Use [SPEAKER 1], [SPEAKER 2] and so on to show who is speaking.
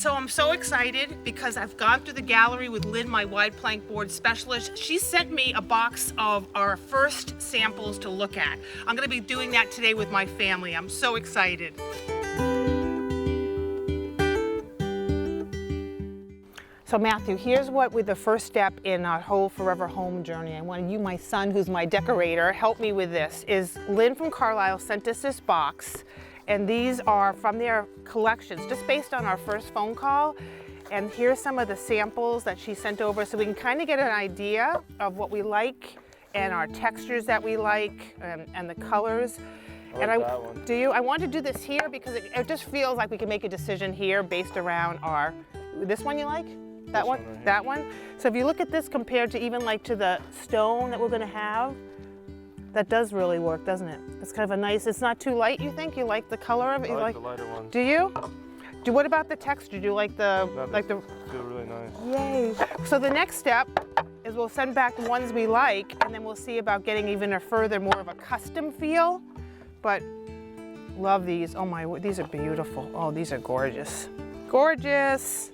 [SPEAKER 1] So I'm so excited because I've gone through the gallery with Lynn, my wide plank board specialist. She sent me a box of our first samples to look at. I'm gonna be doing that today with my family. I'm so excited. So Matthew, here's what with the first step in our whole Forever Home journey. I wanted you, my son, who's my decorator, help me with this. Is Lynn from Carlisle sent us this box, and these are from their collections, just based on our first phone call. And here's some of the samples that she sent over so we can kind of get an idea of what we like and our textures that we like and the colors.
[SPEAKER 2] I like that one.
[SPEAKER 1] Do you? I want to do this here because it just feels like we can make a decision here based around our, this one you like? That one?
[SPEAKER 2] Right,
[SPEAKER 1] that one? So if you look at this compared to even like to the stone that we're gonna have, that does really work, doesn't it? It's kind of a nice, it's not too light, you think? You like the color of it?
[SPEAKER 2] I like the lighter one.
[SPEAKER 1] Do you? What about the texture? Do you like the,
[SPEAKER 2] feel really nice.
[SPEAKER 1] Yay. So the next step is we'll send back the ones we like, and then we'll see about getting even a further, more of a custom feel. But love these. Oh my, these are beautiful. Oh, these are gorgeous. Gorgeous.